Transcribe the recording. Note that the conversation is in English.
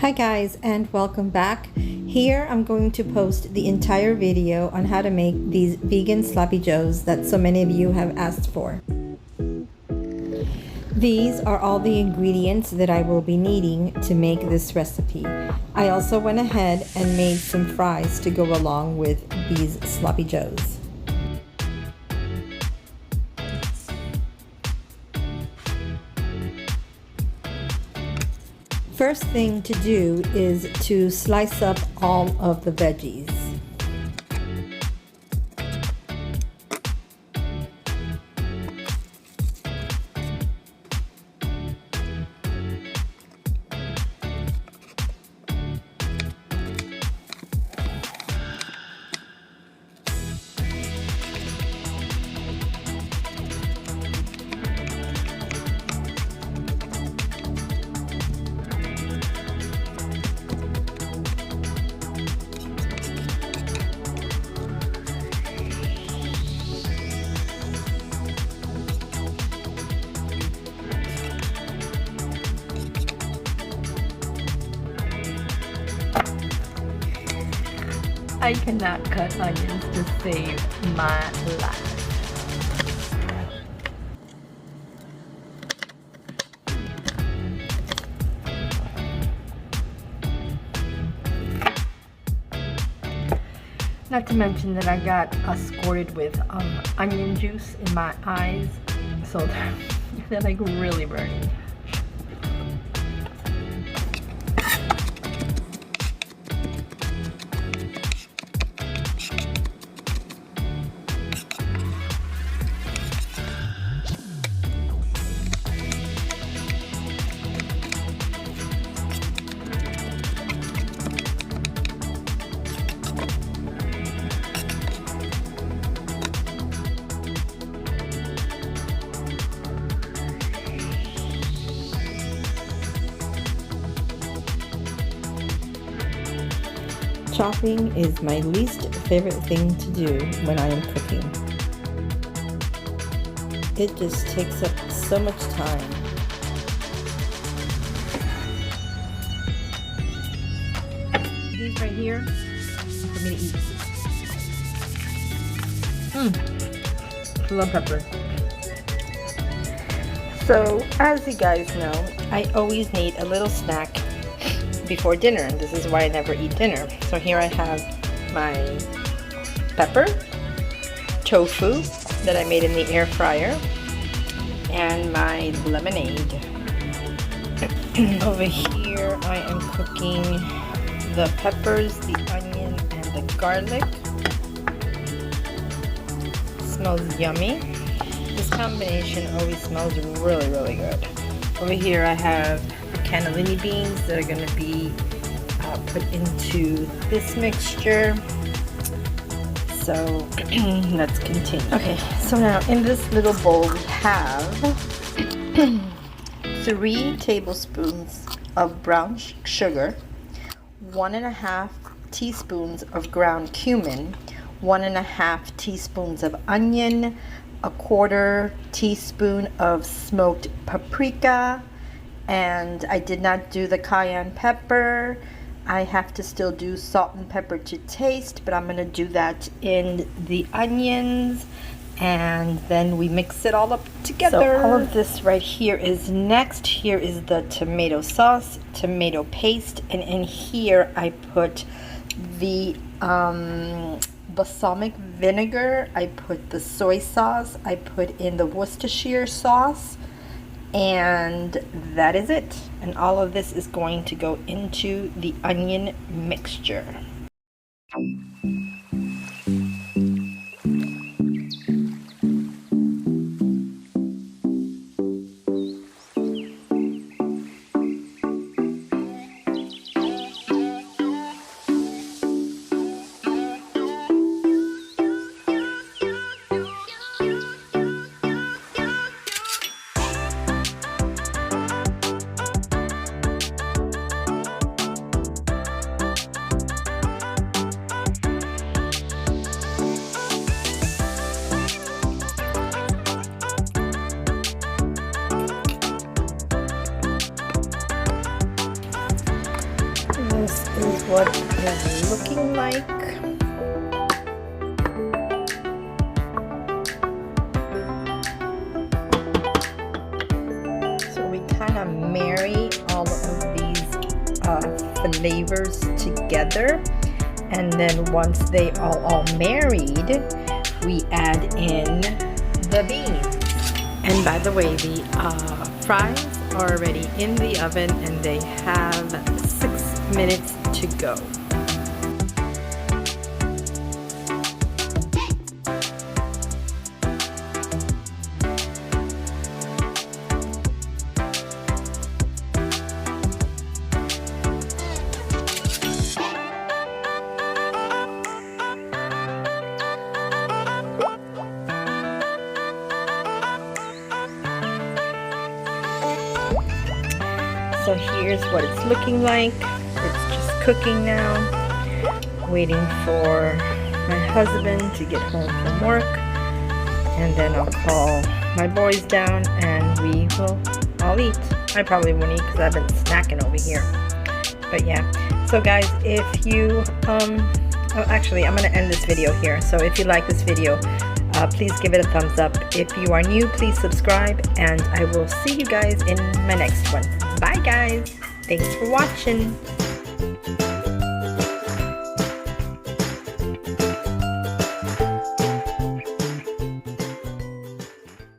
Hi guys, and welcome back. Here I'm going to post the entire video on how to make these vegan sloppy joes that so many of you have asked for. These are all the ingredients that I will be needing to make this recipe. I also went ahead and made some fries to go along with these sloppy joes. First thing to do is to slice up all of the veggies. I cannot cut onions to save my life. Not to mention that I got squirted with onion juice in my eyes, so they're like really burning. Chopping is my least favorite thing to do when I am cooking. It just takes up so much time. These right here for me to eat. Love pepper. So, as you guys know, I always need a little snack before dinner. This is why I never eat dinner. So here I have my pepper, tofu that I made in the air fryer, and my lemonade. Over here I am cooking the peppers, the onion, and the garlic. It smells yummy. This combination always smells really, really good. Over here I have cannellini beans that are going to be put into this mixture. So let's continue. Okay, so now in this little bowl we have 3 tablespoons of brown sugar, 1.5 teaspoons of ground cumin, 1.5 teaspoons of onion, 1/4 teaspoon of smoked paprika, and I did not do the cayenne pepper. I have to still do salt and pepper to taste, but I'm going to do that in the onions, and then we mix it all up together. So all of this right here is next. Here is the tomato sauce, tomato paste, and in here I put the balsamic vinegar, I put the soy sauce, I put in the Worcestershire sauce, and that is it. And all of this is going to go into the onion mixture. what it's looking like. So we kind of marry all of these flavors together, and then once they are all married, we add in the beans. And by the way, the fries are already in the oven and they have 6 minutes to go. So here's what it's looking like. It's just cooking now, waiting for my husband to get home from work, and then I'll call my boys down and we will all eat. I probably won't eat because I've been snacking over here. But yeah, so guys, if you actually I'm gonna end this video here. So if you like this video, please give it a thumbs up. If you are new, please subscribe, and I will see you guys in my next one. Bye guys, thanks for watching.